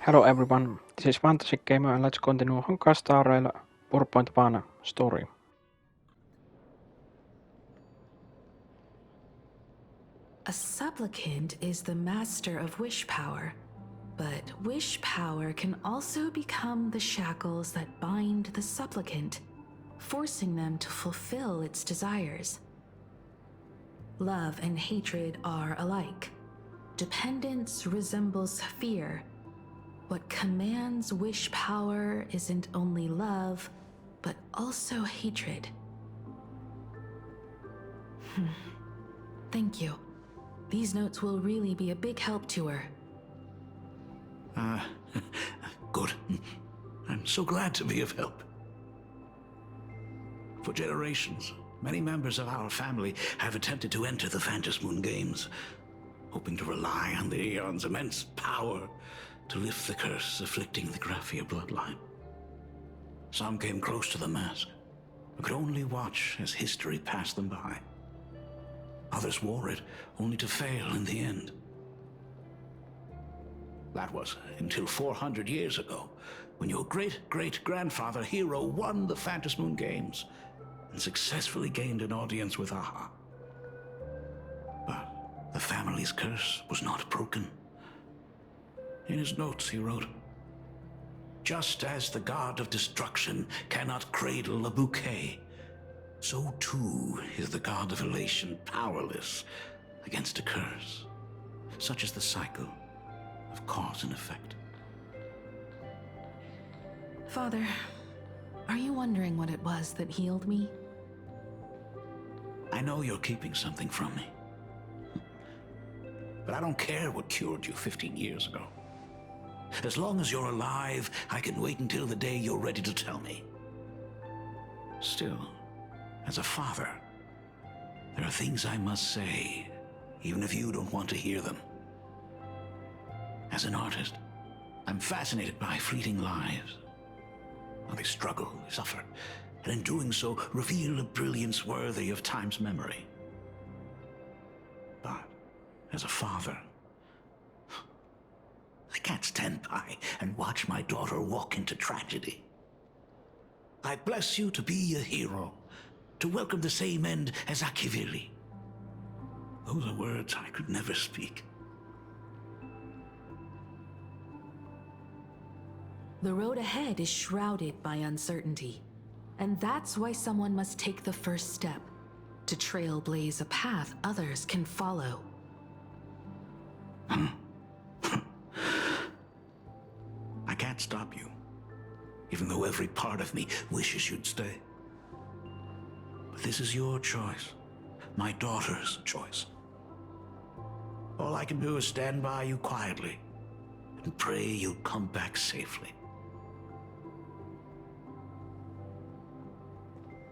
Hello everyone, this is Fantasy Gamer and let's continue Honkai Star Rail 4.1 story. A supplicant is the master of wish power, but wish power can also become the shackles that bind the supplicant, forcing them to fulfill its desires. Love and hatred are alike. Dependence resembles fear. What commands wish power isn't only love, but also hatred. Thank you. These notes will really be a big help to her. Good. I'm so glad to be of help. For generations, many members of our family have attempted to enter the Phantasmoon Games, hoping to rely on the Aeon's immense power to lift the curse afflicting the Graphia bloodline. Some came close to the mask, but could only watch as history passed them by. Others wore it, only to fail in the end. That was until 400 years ago, when your great-great-grandfather Hero won the Phantasmoon Games and successfully gained an audience with Aha. But the family's curse was not broken. In his notes he wrote, "Just as the god of destruction cannot cradle a bouquet, so too is the god of elation powerless against a curse. Such is the cycle of cause and effect." Father, are you wondering what it was that healed me? I know you're keeping something from me. But I don't care what cured you 15 years ago. As long as you're alive, I can wait until the day you're ready to tell me. Still, as a father, there are things I must say, even if you don't want to hear them. As an artist, I'm fascinated by fleeting lives. How they struggle, they suffer, and in doing so, reveal a brilliance worthy of time's memory. But, as a father, I can't stand by and watch my daughter walk into tragedy. I bless you to be a hero, to welcome the same end as Akiviri. Those are words I could never speak. The road ahead is shrouded by uncertainty, and that's why someone must take the first step to trailblaze a path others can follow. I can't stop you, even though every part of me wishes you'd stay. But this is your choice, my daughter's choice. All I can do is stand by you quietly and pray you'll come back safely.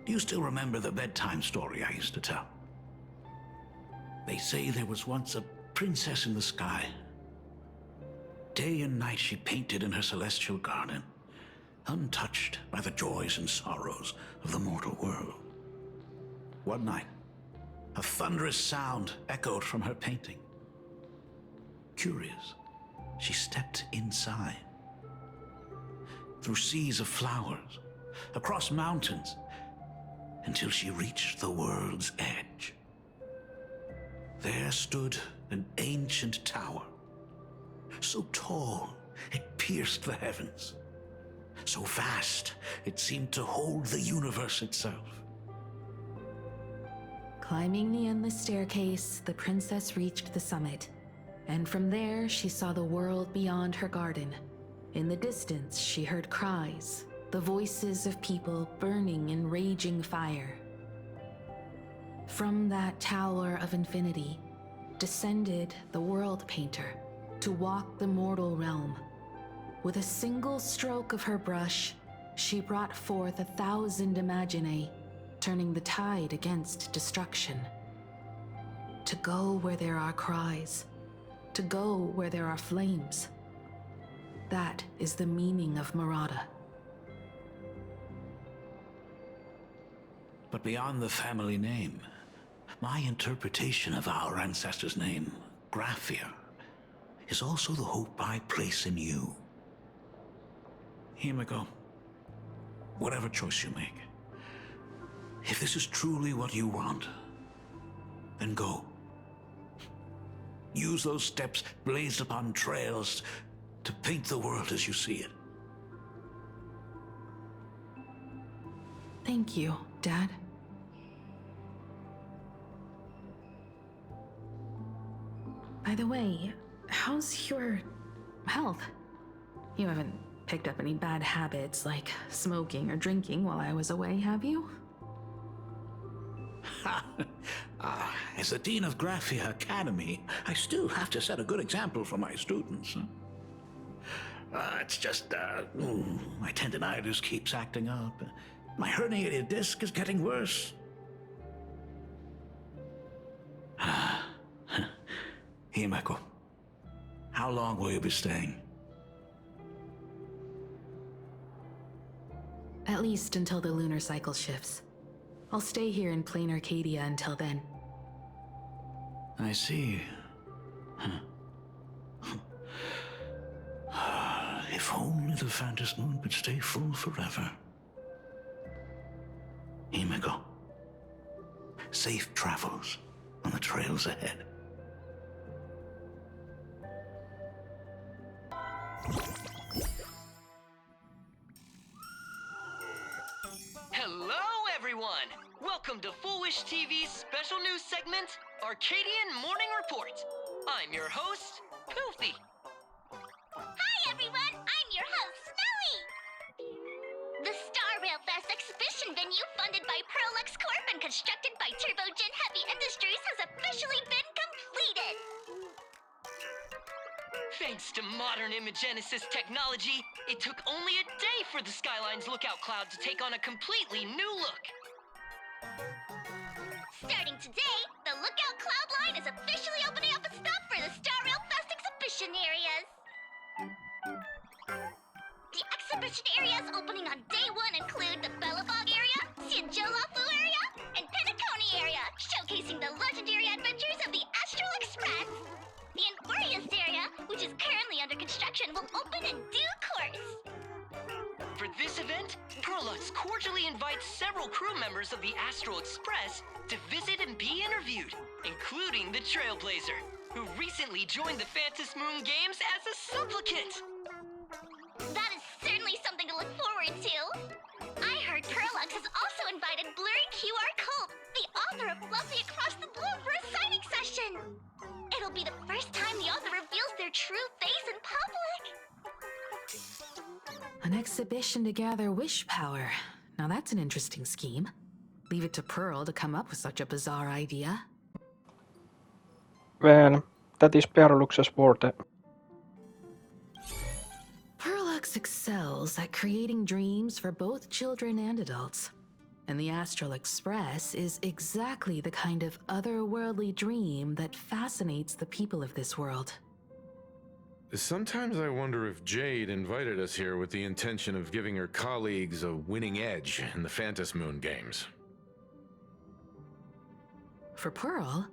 Do you still remember the bedtime story I used to tell? They say there was once a princess in the sky. Day and night she painted in her celestial garden, untouched by the joys and sorrows of the mortal world. One night, a thunderous sound echoed from her painting. Curious, she stepped inside. Through seas of flowers, across mountains, until she reached the world's edge. There stood an ancient tower, so tall it pierced the heavens, so vast it seemed to hold the universe itself. Climbing the endless staircase, the princess reached the summit, and from there she saw the world beyond her garden. In the distance, she heard cries, the voices of people burning in raging fire. From that tower of infinity descended the world painter to walk the mortal realm. With a single stroke of her brush, she brought forth 1,000 imaginae, turning the tide against destruction. To go where there are cries, to go where there are flames. That is the meaning of Murata. But beyond the family name, my interpretation of our ancestor's name, Graphia, is also the hope I place in you, Himiko, whatever choice you make, if this is truly what you want, then go. Use those steps blazed upon trails to paint the world as you see it. Thank you, Dad. By the way, how's your health? You haven't picked up any bad habits like smoking or drinking while I was away, have you? As the Dean of Graphia Academy, I still have to set a good example for my students. It's just, my tendinitis keeps acting up. My herniated disc is getting worse. Himeko, how long will you be staying? At least until the lunar cycle shifts. I'll stay here in plain Arcadia until then. I see. If only the Phantom Moon could stay full forever. Himeko, safe travels on the trails ahead. Hello, everyone! Welcome to Full Wish TV's special news segment, Arcadian Morning Report. I'm your host, Poofy. Hi, everyone! I'm your host, Snowy! The Star Rail Fest exhibition venue funded by Pearlux Corp and constructed by Turbogen Heavy Industries has officially been completed! Thanks to modern imagenesis technology, it took only a day for the Skyline's lookout cloud to take on a completely new look. Starting today, the Lookout Cloud line is officially opening up a stop for the Star Rail Fest exhibition areas. The exhibition areas opening on day one include the Belobog area, Sianjolafu area, and Penacony area, showcasing the legendary adventures of the Astral Express. The Infurious area, which is currently under construction, will open in due course. For this event, Pearlux cordially invites several crew members of the Astral Express to visit and be interviewed, including the Trailblazer, who recently joined the Phantom Moon Games as a supplicant. That is certainly something to look forward to. I heard Pearlux has also invited Blurry QR Culp, the author of Lovely Across the Blue, for a signing session. It'll be the first time the author reveals their true face in public. An exhibition to gather wish power. Now that's an interesting scheme. Leave it to Pearl to come up with such a bizarre idea. Well, that is Pearlux's forte. Pearlux excels at creating dreams for both children and adults. And the Astral Express is exactly the kind of otherworldly dream that fascinates the people of this world. Sometimes I wonder if Jade invited us here with the intention of giving her colleagues a winning edge in the Phantom Moon Games. For Pearl,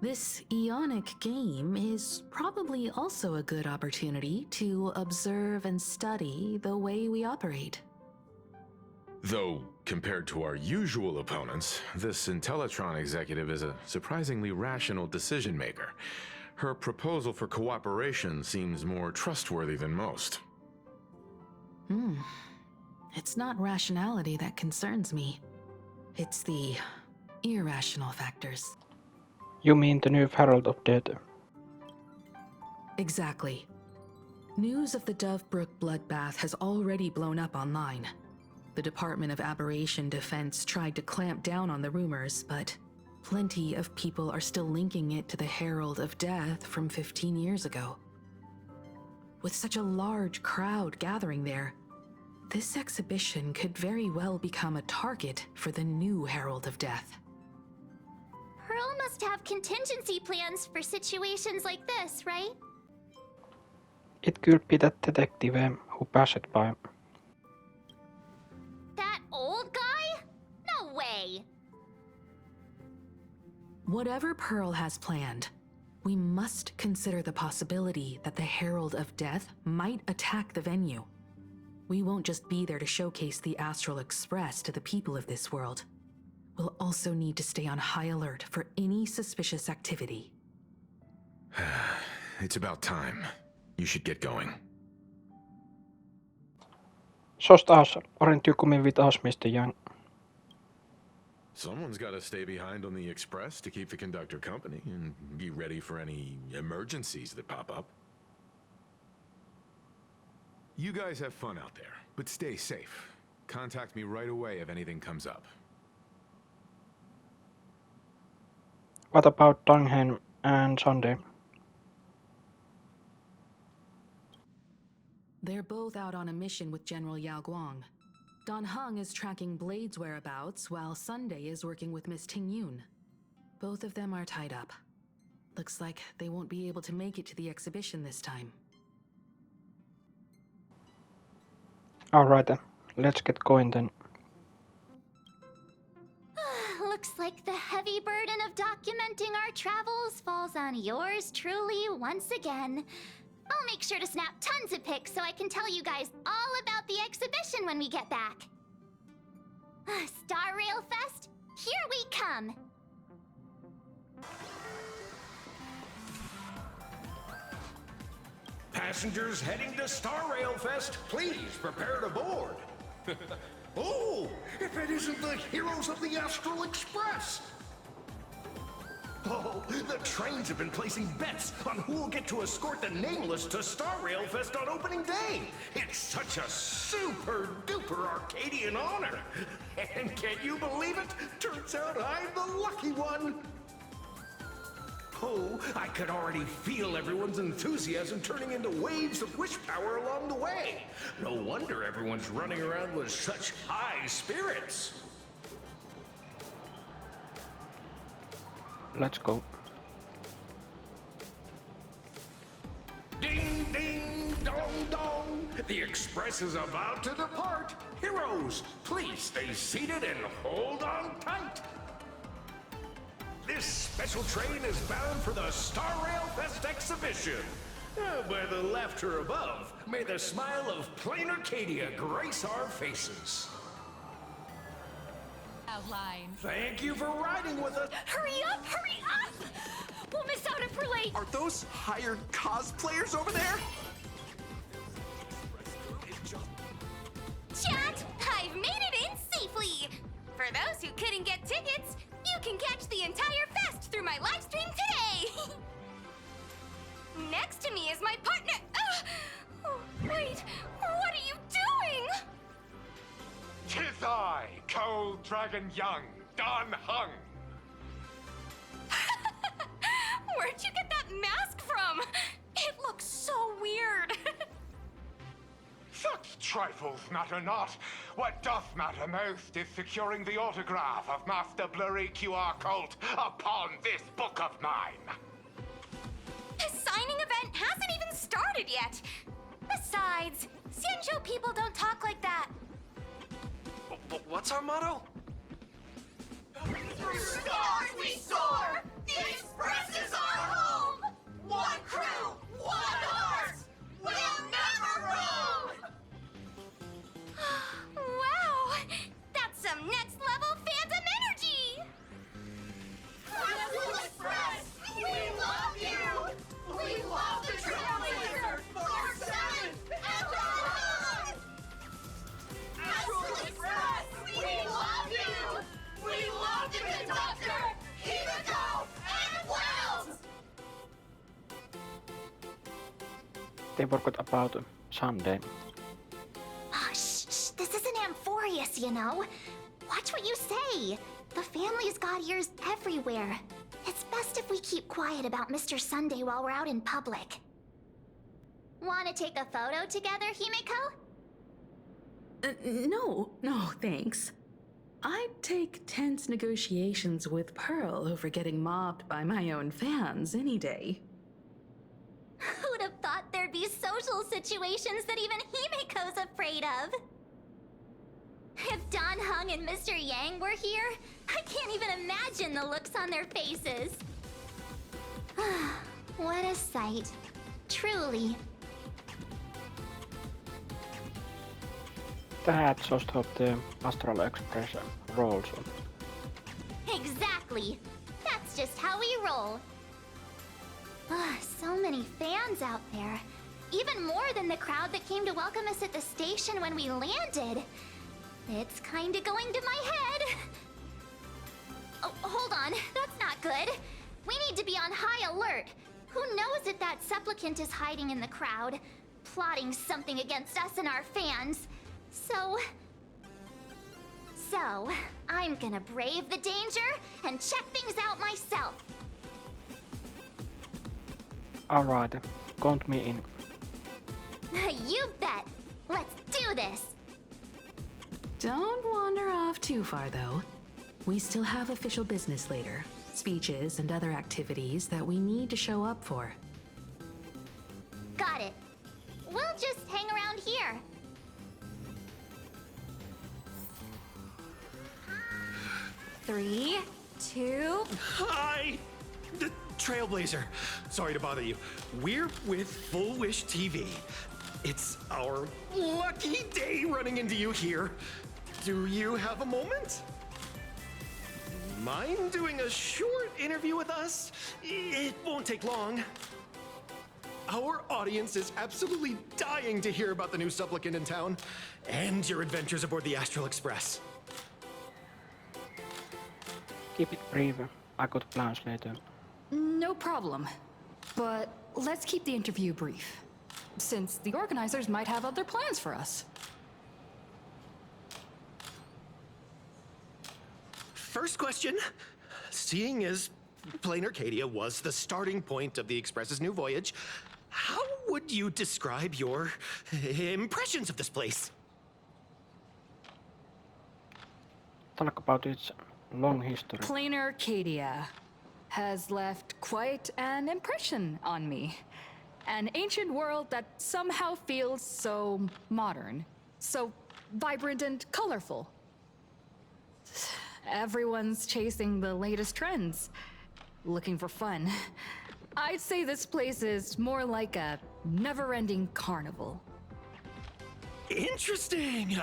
this Ionic game is probably also a good opportunity to observe and study the way we operate. Though, compared to our usual opponents, this Intellatron executive is a surprisingly rational decision maker. Her proposal for cooperation seems more trustworthy than most. It's not rationality that concerns me. It's the irrational factors. You mean the new Herald of Death? Exactly. News of the Dovebrook bloodbath has already blown up online. The Department of Aberration Defense tried to clamp down on the rumors, but plenty of people are still linking it to the Herald of Death from 15 years ago. With such a large crowd gathering there, this exhibition could very well become a target for the new Herald of Death. Pearl must have contingency plans for situations like this, right? It could be that detective who passed by. That old guy? No way! Whatever Pearl has planned, we must consider the possibility that the Herald of Death might attack the venue. We won't just be there to showcase the Astral Express to the people of this world. We'll also need to stay on high alert for any suspicious activity. It's about time. You should get going. Sås taas orientierkummin vid avsmiste Young. Someone's got to stay behind on the express to keep the conductor company and be ready for any emergencies that pop up. You guys have fun out there, but stay safe. Contact me right away if anything comes up. What about Donghen and Sunday? They're both out on a mission with General Yao Guang. Don Hung is tracking Blade's whereabouts, while Sunday is working with Miss Ting Yun. Both of them are tied up. Looks like they won't be able to make it to the exhibition this time. Alright then, let's get going then. Looks like the heavy burden of documenting our travels falls on yours truly once again. I'll make sure to snap tons of pics so I can tell you guys all about the exhibition when we get back. Star Rail Fest, here we come! Passengers heading to Star Rail Fest, please prepare to board. Oh, if it isn't the heroes of the Astral Express! Oh, the trains have been placing bets on who will get to escort the Nameless to Star Rail Fest on opening day. It's such a super-duper Arcadian honor. And can you believe it? Turns out I'm the lucky one. Oh, I could already feel everyone's enthusiasm turning into waves of wish power along the way. No wonder everyone's running around with such high spirits. Let's go. Ding, ding, dong, dong. The express is about to depart. Heroes, please stay seated and hold on tight. This special train is bound for the Star Rail Fest exhibition. By the laughter above, may the smile of plain Arcadia grace our faces. Outline. Thank you for riding with us. Hurry up! Hurry up! We'll miss out if we're late! Are those hired cosplayers over there? Chat! I've made it in safely! For those who couldn't get tickets, you can catch the entire fest through my live stream today! Next to me is my partner. Oh, wait, what are you doing? 'Tis I, Cold Dragon Young, Don Hung. Where'd you get that mask from? It looks so weird. Such trifles matter not. What doth matter most is securing the autograph of Master Blurry QR Colt upon this book of mine. The signing event hasn't even started yet. Besides, Xianzhou people don't talk like that. What's our motto? Through stars we soar! The Express is our home! One crew, one heart! We'll never roam! Wow! That's some next level fandom energy! Astral Express! We love you! We love the Trailblazer! 4.7 and beyond! Astral Express! We love you! We love the conductor! Himiko and Wells! They forgot about Sunday. Shh, this isn't Amphorius, you know. Watch what you say. The family's got ears everywhere. It's best if we keep quiet about Mr. Sunday while we're out in public. Want to take a photo together, Himiko? No, thanks. I'd take tense negotiations with Pearl over getting mobbed by my own fans any day. Who'd have thought there'd be social situations that even Himiko's afraid of? If Don Hung and Mr. Yang were here, I can't even imagine the looks on their faces. What a sight. Truly. The hat just hope the Astral Express rolls on. Exactly. That's just how we roll. So many fans out there. Even more than the crowd that came to welcome us at the station when we landed. It's kinda going to my head. Oh, hold on. That's not good. We need to be on high alert. Who knows if that supplicant is hiding in the crowd, plotting something against us and our fans. So, I'm gonna brave the danger and check things out myself. Alright, count me in. You bet. Let's do this. Don't wander off too far, though. We still have official business later. Speeches and other activities that we need to show up for. Got it. We'll just hang around here. Three, two... Hi! The Trailblazer. Sorry to bother you. We're with Full Wish TV. It's our lucky day running into you here. Do you have a moment? Mind doing a short interview with us? It won't take long. Our audience is absolutely dying to hear about the new supplicant in town and your adventures aboard the Astral Express. Keep it brief. I got plans later. No problem. But let's keep the interview brief, since the organizers might have other plans for us. First question. Seeing as Plain Arcadia was the starting point of the Express's new voyage, how would you describe your impressions of this place? Talk about its long history. Plain Arcadia has left quite an impression on me. An ancient world that somehow feels so modern, so vibrant and colorful. Everyone's chasing the latest trends, looking for fun. I'd say this place is more like a never-ending carnival. Interesting!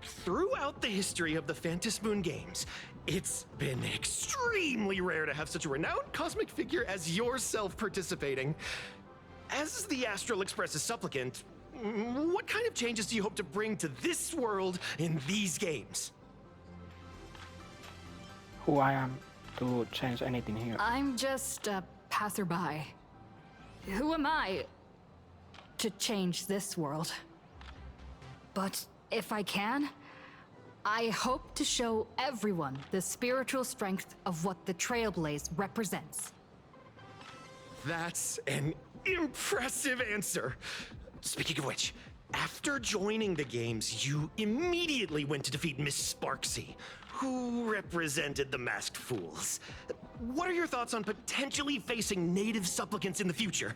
Throughout the history of the Phantom Moon games, it's been extremely rare to have such a renowned cosmic figure as yourself participating. As the Astral Express's supplicant, what kind of changes do you hope to bring to this world in these games? Who I am to change anything here? I'm just a passerby. Who am I to change this world? But if I can, I hope to show everyone the spiritual strength of what the Trailblaze represents. That's an impressive answer. Speaking of which, after joining the games, you immediately went to defeat Miss Sparxie, who represented the Masked Fools. What are your thoughts on potentially facing native supplicants in the future?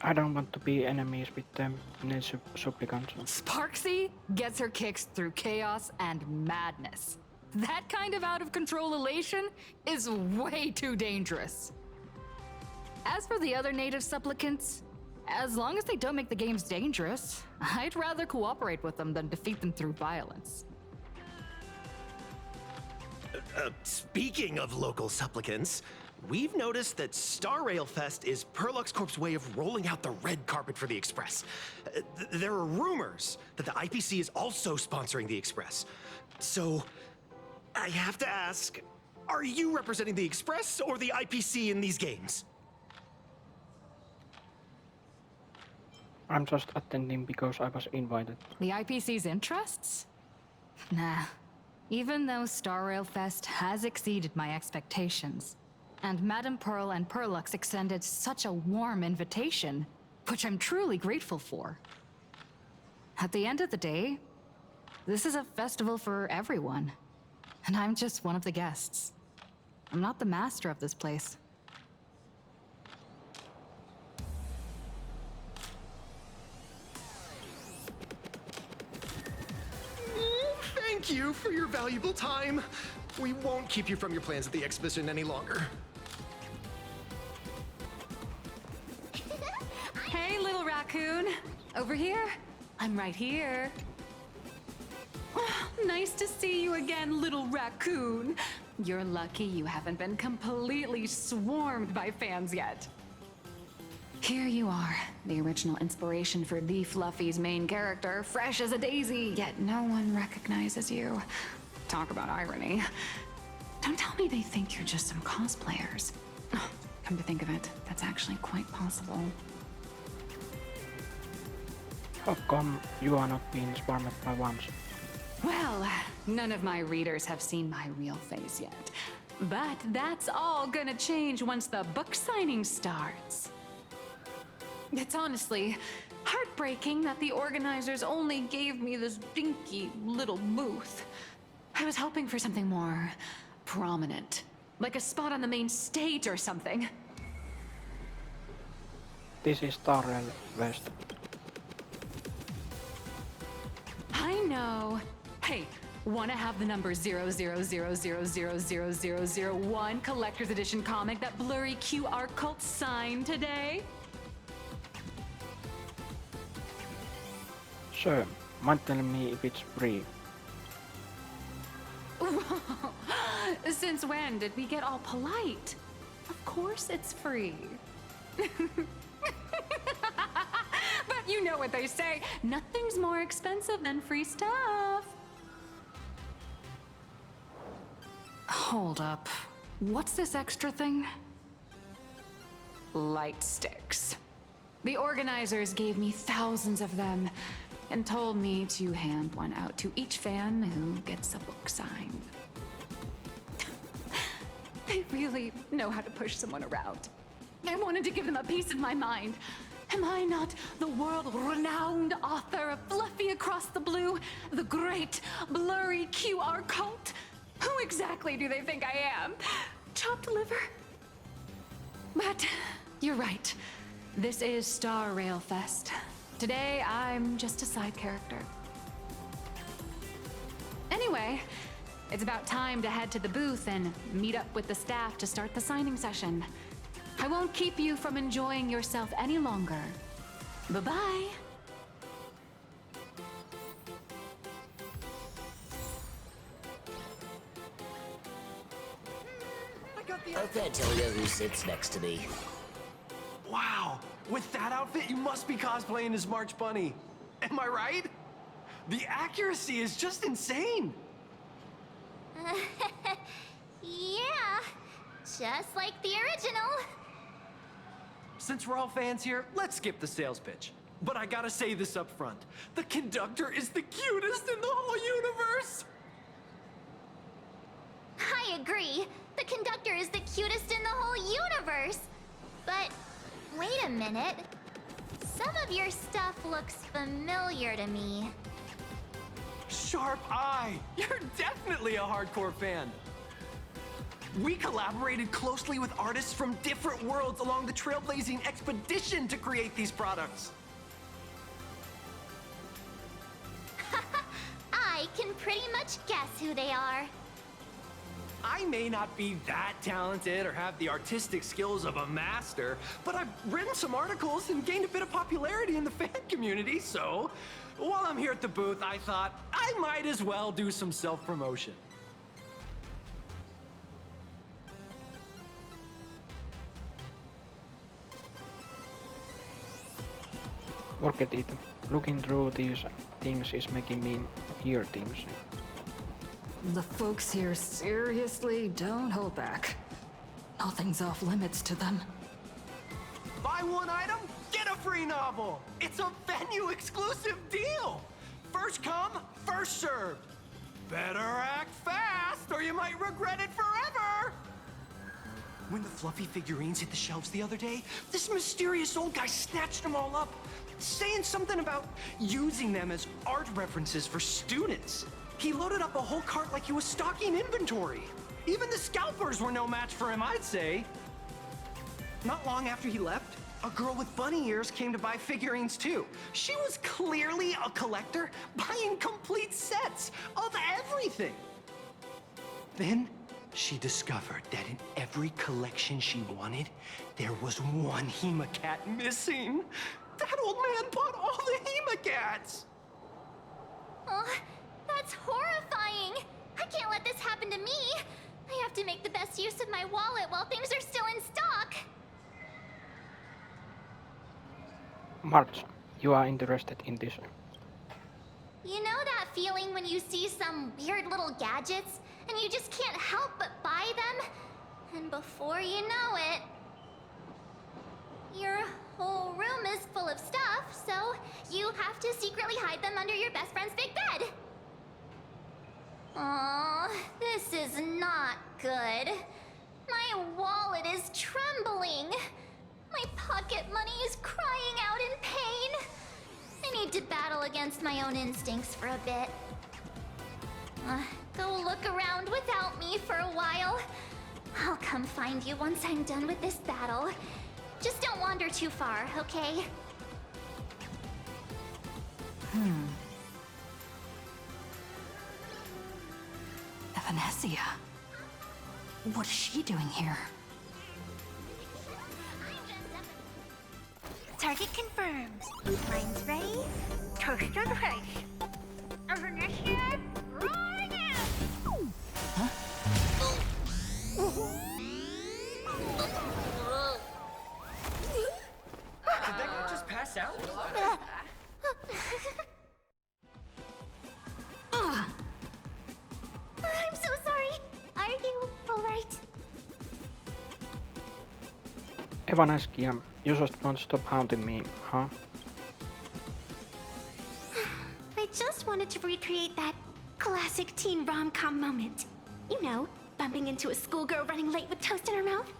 I don't want to be enemies with them native supplicants. Sparxie gets her kicks through chaos and madness. That kind of out-of-control elation is way too dangerous. As for the other native supplicants, as long as they don't make the games dangerous, I'd rather cooperate with them than defeat them through violence. Speaking of local supplicants, we've noticed that Star Rail Fest is Perlux Corp's way of rolling out the red carpet for the Express. There are rumors that the IPC is also sponsoring the Express. So, I have to ask, are you representing the Express or the IPC in these games? I'm just attending because I was invited. The IPC's interests? Nah. Even though Star Rail Fest has exceeded my expectations, and Madame Pearl and Perlux extended such a warm invitation, which I'm truly grateful for. At the end of the day, this is a festival for everyone, and I'm just one of the guests. I'm not the master of this place. Thank you for your valuable time. We won't keep you from your plans at the exhibition any longer. Hey, little raccoon. Over here? I'm right here. Nice to see you again, little raccoon. You're lucky you haven't been completely swarmed by fans yet. Here you are, the original inspiration for the Fluffy's main character, fresh as a daisy, yet no one recognizes you. Talk about irony. Don't tell me they think you're just some cosplayers. Come to think of it, that's actually quite possible. How come you are not being swarmed by ones? Well, none of my readers have seen my real face yet. But that's all gonna change once the book signing starts. It's honestly heartbreaking that the organizers only gave me this dinky little booth. I was hoping for something more prominent, like a spot on the main stage or something. This is Trailblaze. I know. Hey, wanna have the number 000000001 collector's edition comic that blurry QR cult signed today? Sure, mind telling me if it's free. Since when did we get all polite? Of course it's free. But you know what they say, nothing's more expensive than free stuff. Hold up. What's this extra thing? Light sticks. The organizers gave me thousands of them and told me to hand one out to each fan who gets a book signed. They really know how to push someone around. I wanted to give them a piece of my mind. Am I not the world-renowned author of Fluffy Across the Blue, the great blurry QR cult? Who exactly do they think I am? Chopped liver? But you're right. This is Star Rail Fest. Today, I'm just a side character. Anyway, it's about time to head to the booth and meet up with the staff to start the signing session. I won't keep you from enjoying yourself any longer. Bye-bye. I can't tell you who sits next to me. Wow, with that outfit, you must be cosplaying as March Bunny. Am I right? The accuracy is just insane. Yeah, just like the original. Since we're all fans here, let's skip the sales pitch. But I gotta say this up front. The conductor is the cutest in the whole universe! I agree. The conductor is the cutest in the whole universe. But wait a minute. Some of your stuff looks familiar to me. Sharp eye! You're definitely a hardcore fan. We collaborated closely with artists from different worlds along the Trailblazing expedition to create these products. I can pretty much guess who they are. I may not be that talented or have the artistic skills of a master, but I've written some articles and gained a bit of popularity in the fan community, so while I'm here at the booth, I thought I might as well do some self-promotion. Forget it. Looking through these things is making me hear things. The folks here seriously don't hold back. Nothing's off limits to them. Buy one item, get a free novel. It's a venue exclusive deal. First come, first served. Better act fast or you might regret it forever. When the fluffy figurines hit the shelves the other day, this mysterious old guy snatched them all up, saying something about using them as art references for students. He loaded up a whole cart like he was stocking inventory. Even the scalpers were no match for him, I'd say. Not long after he left, a girl with bunny ears came to buy figurines too. She was clearly a collector, buying complete sets of everything. Then she discovered that in every collection she wanted, there was one Hema cat missing. That old man bought all the hemagats! Oh, that's horrifying! I can't let this happen to me! I have to make the best use of my wallet while things are still in stock! March, you are interested in this. You know that feeling when you see some weird little gadgets, and you just can't help but buy them? And before you know it, your whole room is full of stuff, so you have to secretly hide them under your best friend's big bed. Aww, this is not good. My wallet is trembling. My pocket money is crying out in pain. I need to battle against my own instincts for a bit. Go look around without me for a while. I'll come find you once I'm done with this battle. Just don't wander too far, okay? Evanescia. What is she doing here? Target confirmed. Mine's ready. Toast on face. Evanescia, right out! Did that guy just pass out? I'm so sorry. Are you alright? Evanescia, you just won't stop haunting me, huh? I just wanted to recreate that classic teen rom-com moment. You know, bumping into a schoolgirl running late with toast in her mouth.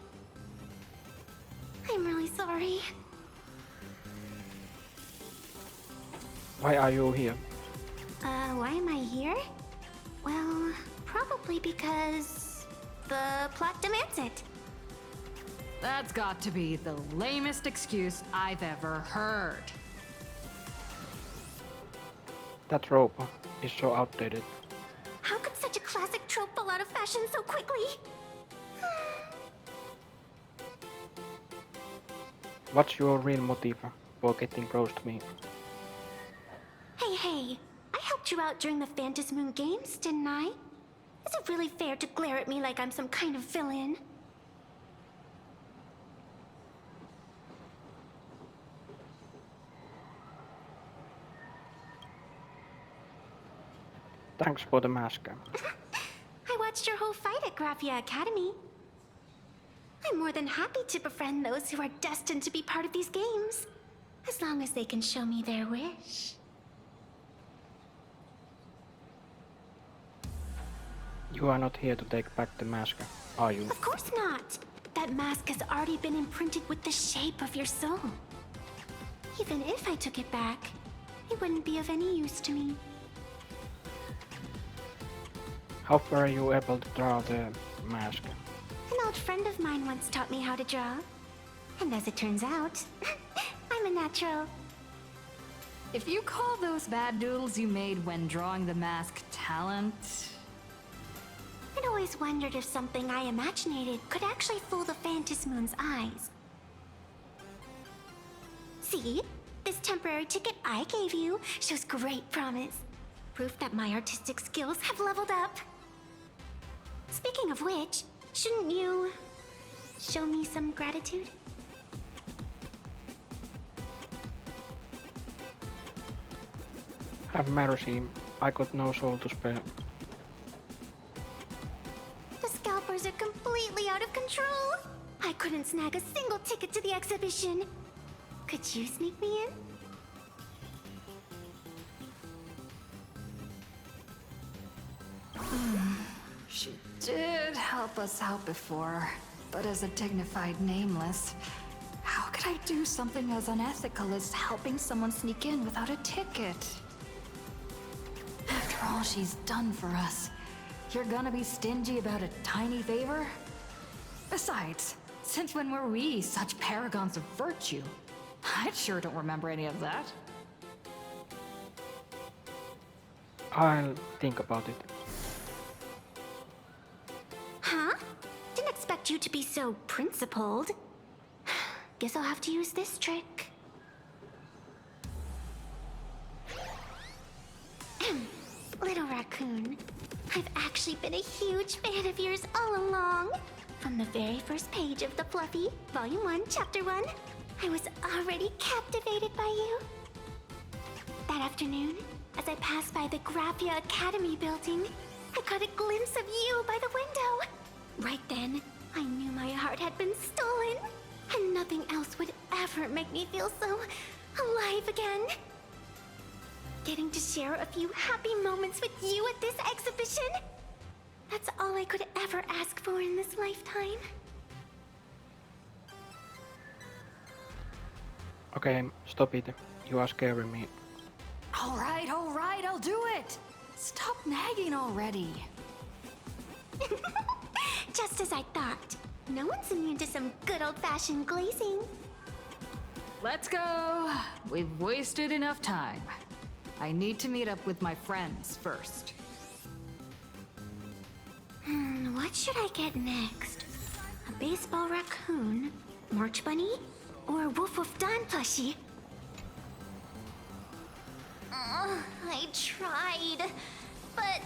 I'm really sorry. Why are you here? Why am I here? Well, probably because the plot demands it. That's got to be the lamest excuse I've ever heard. That rope is so outdated. How could such a classic trope fall out of fashion so quickly? What's your real motive for getting close to me? Hey, I helped you out during the Phantasmoon Games, didn't I? Is it really fair to glare at me like I'm some kind of villain? Thanks for the mask. I watched your whole fight at Graphia Academy. I'm more than happy to befriend those who are destined to be part of these games, as long as they can show me their wish. You are not here to take back the mask, are you? Of course not! That mask has already been imprinted with the shape of your soul. Even if I took it back, it wouldn't be of any use to me. How were you able to draw the mask? An old friend of mine once taught me how to draw. And as it turns out, I'm a natural. If you call those bad doodles you made when drawing the mask talent... I'd always wondered if something I imaginated could actually fool the Phantasmoon's eyes. See? This temporary ticket I gave you shows great promise. Proof that my artistic skills have leveled up. Speaking of which, shouldn't you show me some gratitude? Have mercy, I got no soul to spare. The scalpers are completely out of control. I couldn't snag a single ticket to the exhibition. Could you sneak me in? She did help us out before, but as a dignified nameless, how could I do something as unethical as helping someone sneak in without a ticket? After all she's done for us, you're gonna be stingy about a tiny favor? Besides, since when were we such paragons of virtue? I sure don't remember any of that. I'll think about it. Huh? Didn't expect you to be so principled. Guess I'll have to use this trick. Raccoon. I've actually been a huge fan of yours all along. From the very first page of the Fluffy, Volume 1, Chapter 1, I was already captivated by you. That afternoon, as I passed by the Graphia Academy building, I caught a glimpse of you by the window. Right then, I knew my heart had been stolen, and nothing else would ever make me feel so alive again. Getting to share a few happy moments with you at this exhibition, that's all I could ever ask for in this lifetime. Okay, stop it. You are scaring me. All right, I'll do it. Stop nagging already. Just as I thought. No one's immune to some good old-fashioned glazing. Let's go. We've wasted enough time. I need to meet up with my friends first. What should I get next? A baseball raccoon, March Bunny, or Wolf of Dawn plushie? I tried, but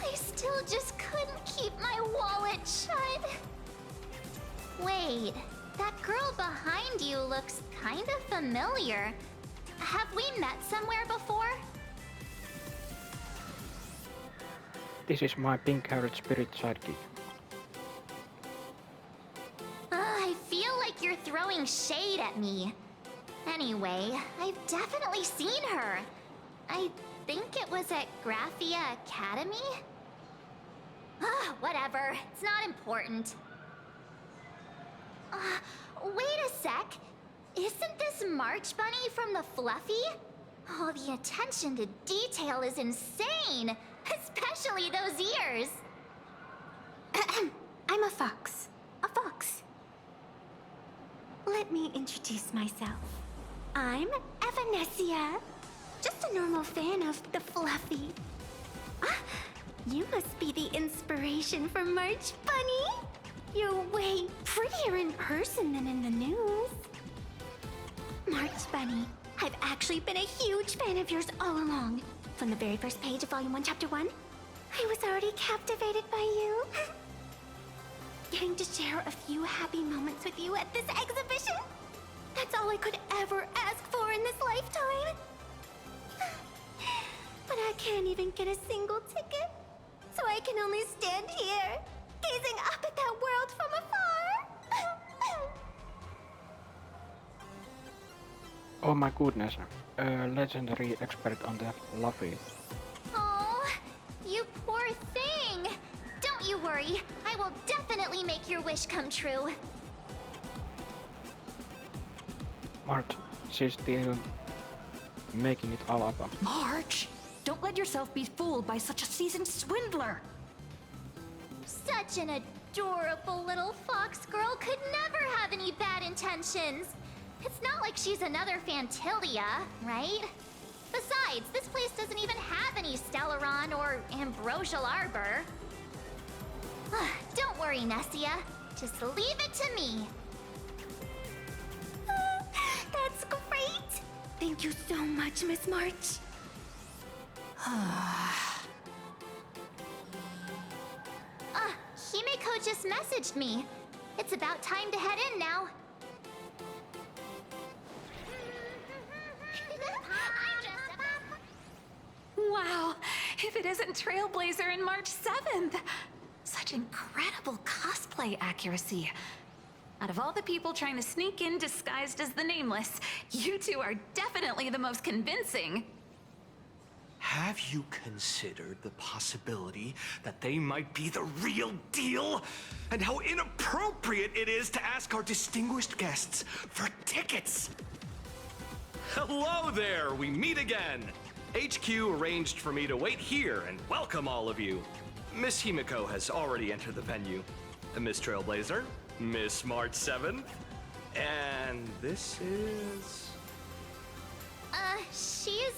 I still just couldn't keep my wallet shut. Wait, that girl behind you looks kind of familiar. Have we met somewhere before? This is my pink-haired spirit sidekick. I feel like you're throwing shade at me. Anyway, I've definitely seen her. I think it was at Graphia Academy? Whatever. It's not important. Wait a sec. Isn't this March Bunny from the Fluffy? Oh, the attention to detail is insane. Especially those ears. I'm a fox. A fox. Let me introduce myself. I'm Evanescia. Just a normal fan of the Fluffy. You must be the inspiration for March Bunny. You're way prettier in person than in the news. March Bunny, I've actually been a huge fan of yours all along. From the very first page of Volume 1, Chapter 1, I was already captivated by you. Getting to share a few happy moments with you at this exhibition, that's all I could ever ask for in this lifetime. But I can't even get a single ticket, so I can only stand here, gazing up at that world from afar. Oh my goodness, a legendary expert on the Fluffy. Oh, you poor thing. Don't you worry, I will definitely make your wish come true. March, she's still making it all up. March, don't let yourself be fooled by such a seasoned swindler. Such an adorable little fox girl could never have any bad intentions. It's not like she's another Fantilia, right? Besides, this place doesn't even have any Stellaron or Ambrosial Arbor. Don't worry, Nessia. Just leave it to me. That's great! Thank you so much, Miss March. Himeko just messaged me. It's about time to head in now. Wow, if it isn't Trailblazer and March 7th! Such incredible cosplay accuracy. Out of all the people trying to sneak in disguised as the Nameless, you two are definitely the most convincing. Have you considered the possibility that they might be the real deal? And how inappropriate it is to ask our distinguished guests for tickets? Hello there, we meet again. HQ arranged for me to wait here and welcome all of you. Miss Himeko has already entered the venue. Miss Trailblazer, Miss March 7th, and this is... She's,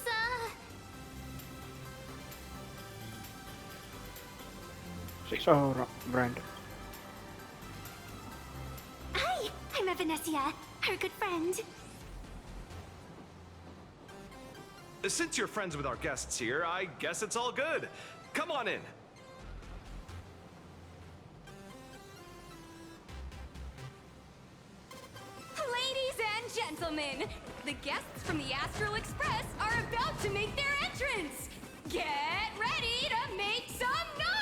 She's our friend. Hi, I'm Evanescia, her good friend. Since you're friends with our guests here, I guess it's all good. come on in. Ladies and gentlemen, the guests from the Astral Express are about to make their entrance. Get ready to make some noise!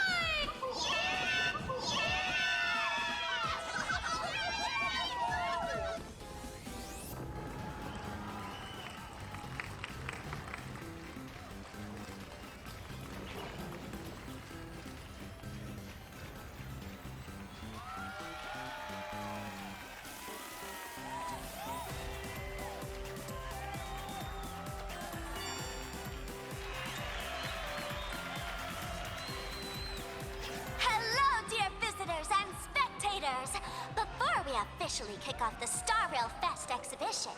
Before we officially kick off the Star Rail Fest exhibition,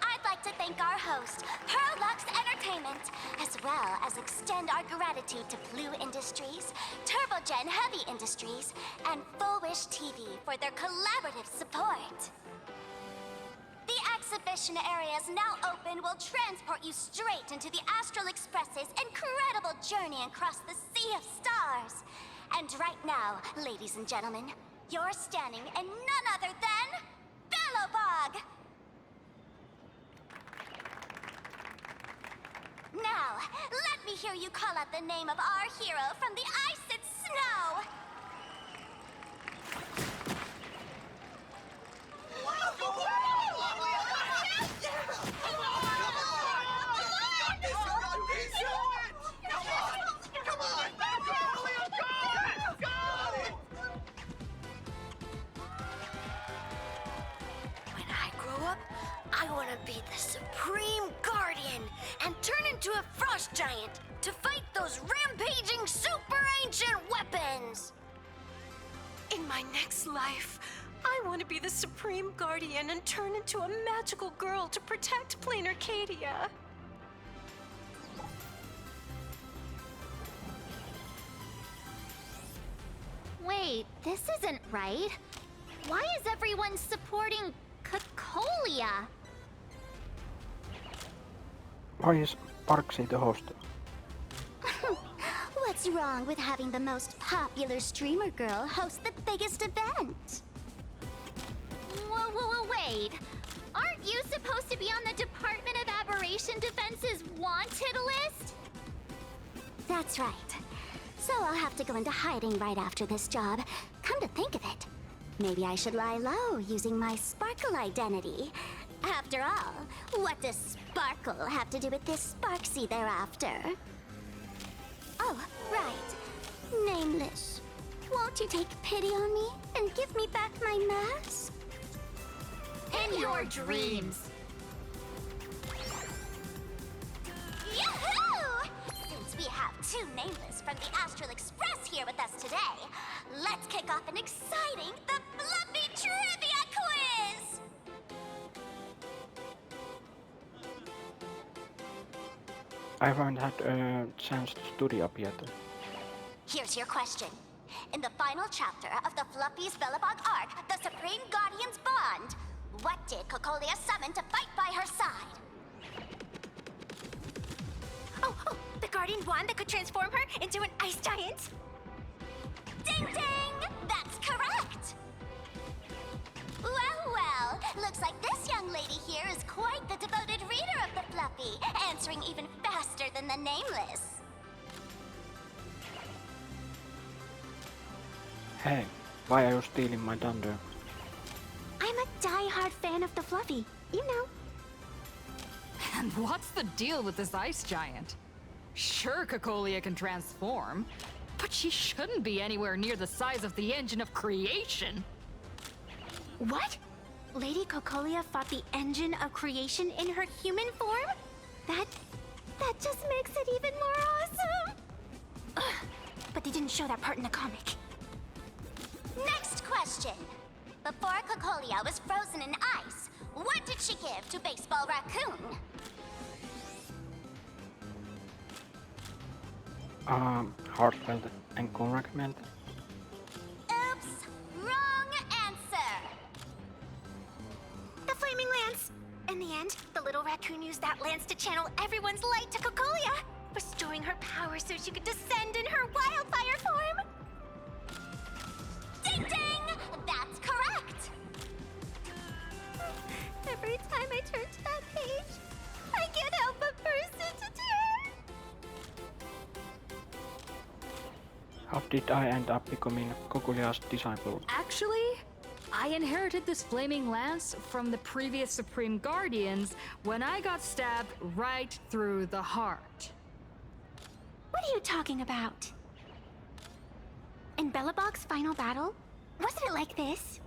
I'd like to thank our host, Pearlux Entertainment, as well as extend our gratitude to Blue Industries, Turbogen Heavy Industries, and Full Wish TV for their collaborative support. The exhibition area is now open will transport you straight into the Astral Express's incredible journey across the Sea of Stars. And right now, ladies and gentlemen, you're standing in none other than Bellowbog! Now, let me hear you call out the name of our hero from the ice and snow! I want to be the Supreme Guardian and turn into a frost giant to fight those rampaging super ancient weapons! In my next life, I want to be the Supreme Guardian and turn into a magical girl to protect Plain Arcadia. Wait, this isn't right. Why is everyone supporting Cocolia? Why is Sparxie the host? What's wrong with having the most popular streamer girl host the biggest event? Whoa, wait. Aren't you supposed to be on the Department of Aberration Defense's wanted list? That's right. So I'll have to go into hiding right after this job. Come to think of it, maybe I should lie low using my Sparkle identity. After all, what does Sparkle have to do with this Sparxie thereafter? Oh, right. Nameless. Won't you take pity on me and give me back my mask? In your dreams. Yahoo! Since we have two Nameless from the Astral Express here with us today, let's kick off an exciting The Fluffy Trivia Quiz! I haven't had a chance to study up yet. Here's your question. In the final chapter of the Fluffy's Bellowbog arc, the Supreme Guardian's Bond, what did Cocolia summon to fight by her side? Oh, the Guardian Wand that could transform her into an ice giant? Ding ding! That's correct! Well, looks like this young lady here is quite the devoted reader of the Fluffy, answering even faster than the Nameless. Hey, why are you stealing my thunder? I'm a die-hard fan of the Fluffy, you know. And what's the deal with this ice giant? Sure, Cocolia can transform, but she shouldn't be anywhere near the size of the engine of creation. What? Lady Cocolia fought the engine of creation in her human form? That just makes it even more awesome! Ugh, but they didn't show that part in the comic. Next question. Before Cocolia was frozen in ice, what did she give to Baseball Raccoon? Heartfelt encouragement. Oops, wrong answer. The Flaming Lance. In the end, the little raccoon used that lance to channel everyone's light to Cocolia. restoring her power so she could descend in her wildfire form. Ding ding! That's correct! Every time I turn to that page, I can't help but burst into tears. How did I end up becoming Kokulia's disciple? Actually, I inherited this flaming lance from the previous Supreme Guardians when I got stabbed right through the heart. What are you talking about? In Belobog's final battle, wasn't it like this?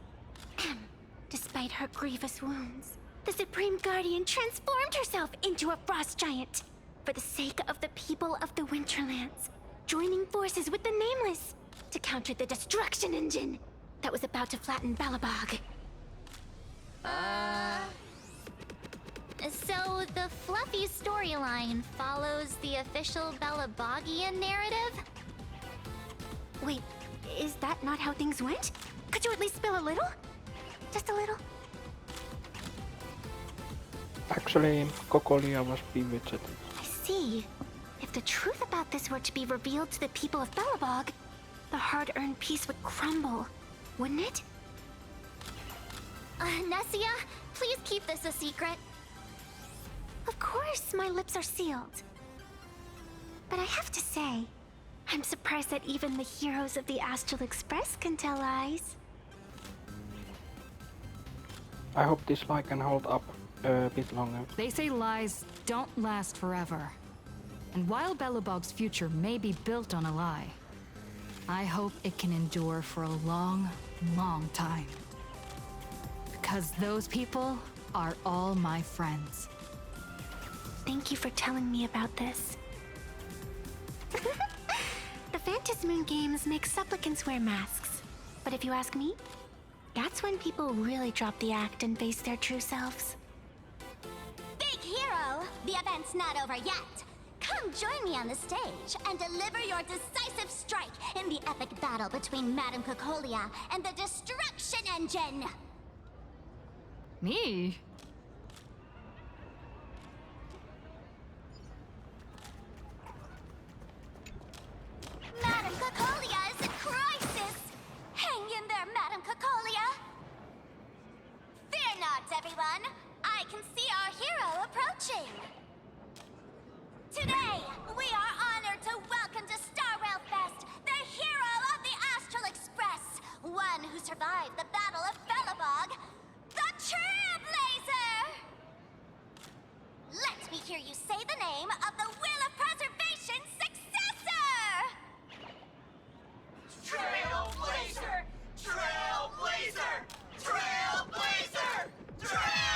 Despite her grievous wounds, the Supreme Guardian transformed herself into a frost giant for the sake of the people of the Winterlands, joining forces with the Nameless to counter the destruction engine that was about to flatten Belobog. So the fluffy storyline follows the official Belobogian narrative? Wait, is that not how things went? Could you at least spill a little? Just a little? Actually, Kokolia was bewitched. I see. If the truth about this were to be revealed to the people of Belobog, the hard-earned peace would crumble, wouldn't it? Nessia, please keep this a secret. Of course, my lips are sealed. But I have to say, I'm surprised that even the heroes of the Astral Express can tell lies. I hope this lie can hold up a bit longer. They say lies don't last forever. And while Belobog's future may be built on a lie, I hope it can endure for a long, long time. Because those people are all my friends. Thank you for telling me about this. The Phantasmoon games make supplicants wear masks. But if you ask me, that's when people really drop the act and face their true selves. Big hero! The event's not over yet! Come join me on the stage and deliver your decisive strike in the epic battle between Madame Kokolia and the Destruction Engine! Me? Madame Kokolia is in crisis! Hang in there, Madame Kokolia! Fear not, everyone! I can see our hero approaching! Today, we are honored to welcome to Starwell Fest the hero of the Astral Express, one who survived the Battle of Belobog, the Trailblazer! Let me hear you say the name of the Will of Preservation's successor! Trailblazer! Trailblazer! Trailblazer! Trailblazer!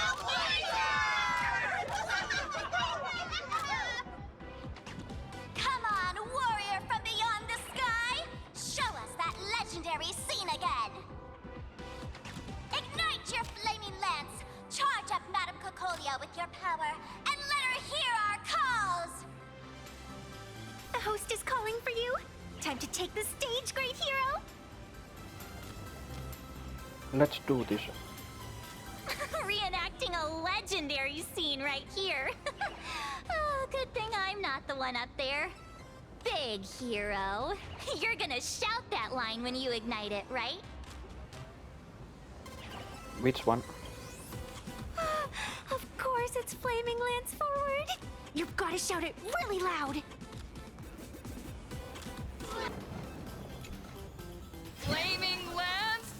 Come on, warrior from beyond the sky! Show us that legendary scene again! Ignite your flaming lance! Charge up Madame Kokolia with your power, and let her hear our calls! The host is calling for you! Time to take the stage, great hero! Let's do this. Reenacting a legendary scene right here. Oh, good thing I'm not the one up there. Big hero. You're gonna shout that line when you ignite it, right? Which one? Of course, it's Flaming Lance forward. You've gotta shout it really loud. Flaming lance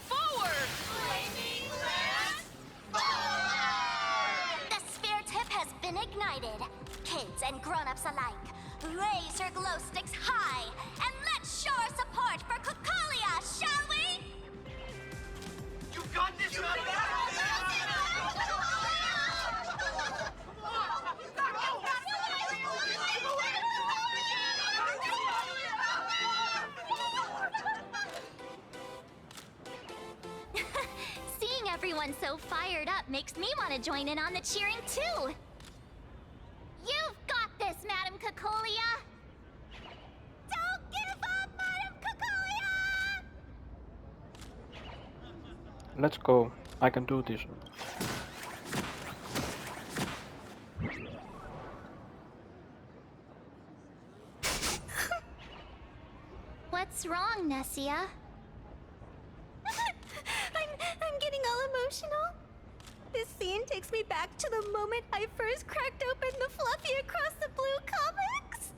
forward! Flaming Lance forward! The sphere tip has been ignited. Kids and grown-ups alike, raise your glow sticks high, and let's show our support for Kokolia, shall we? You got this, you got Seeing everyone so fired up makes me want to join in on the cheering too. You've got this, Madame Kokolia! Don't give up, Madame Kokolia! Let's go. I can do this. What's wrong, Nessia? I'm getting all emotional. This scene takes me back to the moment I first cracked open the Fluffy Across the Blue comics.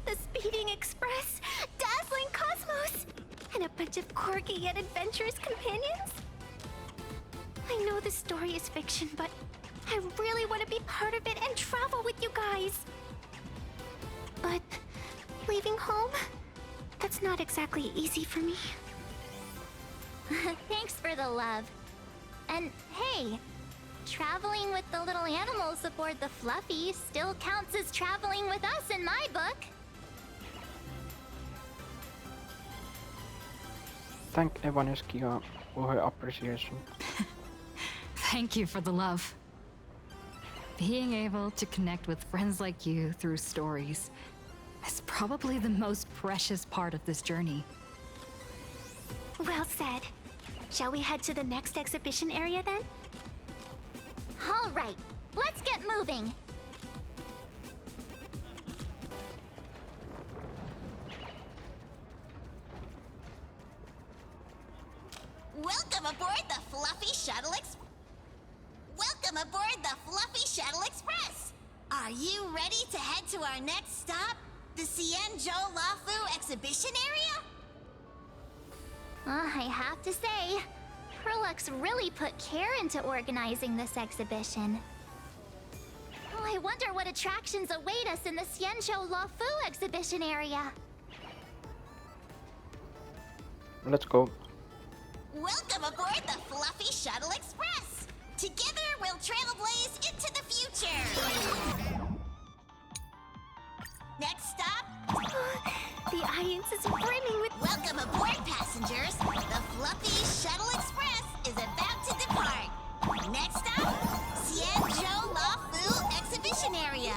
The speeding express, dazzling cosmos, and a bunch of quirky yet adventurous companions. I know the story is fiction, but I really want to be part of it and travel with you guys. But leaving home, that's not exactly easy for me. Thanks for the love. And hey, traveling with the little animals aboard the Fluffy still counts as traveling with us in my book. Thank Evanescia for her appreciation. Thank you for the love. Being able to connect with friends like you through stories is probably the most precious part of this journey. Well said. Shall we head to the next exhibition area then? All right, let's get moving. Welcome aboard the Fluffy Shuttle Express. Welcome aboard the Fluffy Shuttle Express. Are you ready to head to our next stop, the Xianzhou Lafu exhibition area? I have to say, Perlux really put care into organizing this exhibition. Oh, I wonder what attractions await us in the Xianzhou Lafu exhibition area. Let's go. Welcome aboard the Fluffy Shuttle Express. Together, we'll trailblaze into the future. Next stop. The audience is brimming with... Welcome aboard, passengers. The Fluffy Shuttle Express is about to depart. Next stop, Xianzhou Lafu exhibition area.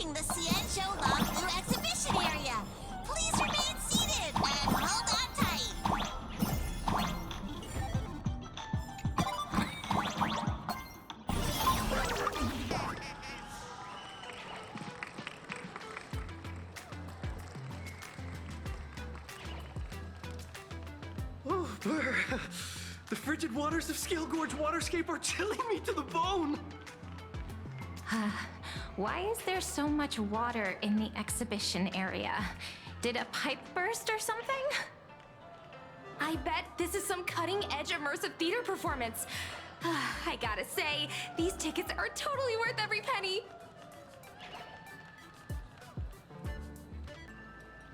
The Xianzhou Lafu exhibition area. Please remain seated and hold on tight. Oh, Blur. The frigid waters of Scale Gorge Waterscape are chilling me to the bone. Why is there so much water in the exhibition area? Did a pipe burst or something? I bet this is some cutting-edge immersive theater performance. I gotta say, these tickets are totally worth every penny.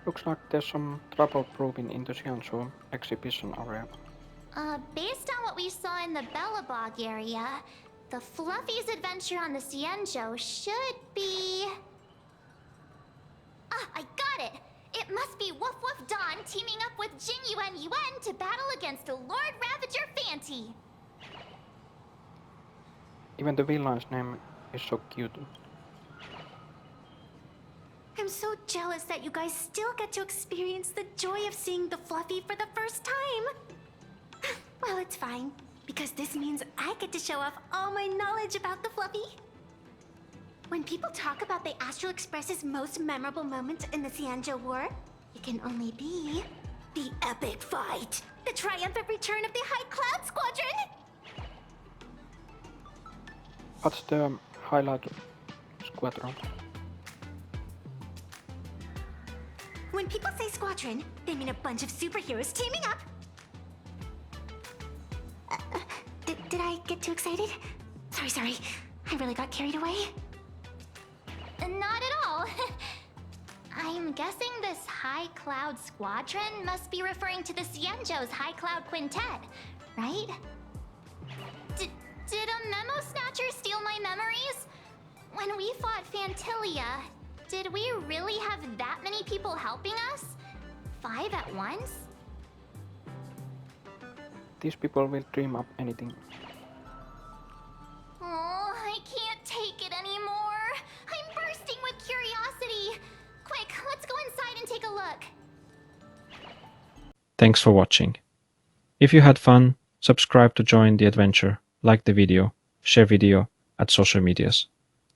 Looks like there's some trouble proving in the Xianzhou exhibition area. Based on what we saw in the Bellabog area, the Fluffy's adventure on the Xianzhou should be... Ah, I got it! It must be Woof Woof Dawn teaming up with Jing Yuan Yuan to battle against the Lord Ravager Fanti. Even the villain's name is so cute. I'm so jealous that you guys still get to experience the joy of seeing the Fluffy for the first time. Well, it's fine, because this means I get to show off all my knowledge about the Fluffy. When people talk about the Astral Express's most memorable moments in the Xianzhou War, it can only be the epic fight, the triumphant return of the High Cloud Squadron. What's the highlight squadron? When people say squadron, they mean a bunch of superheroes teaming up. Did I get too excited? Sorry. I really got carried away. Not at all. I'm I'm guessing this High Cloud Squadron must be referring to the Xianzhou's High Cloud Quintet, right? Did a memo snatcher steal my memories? When we fought Fantilia, did we really have that many people helping us? 5 at once? These people will dream up anything. Oh, I can't take it anymore. I'm bursting with curiosity. Quick, let's go inside and take a look. Thanks for watching. If you had fun, subscribe to join the adventure, like the video, share video at social medias.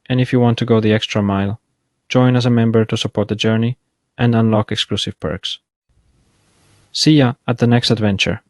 And if you want to go the extra mile, join as a member to support the journey and unlock exclusive perks. See ya at the next adventure.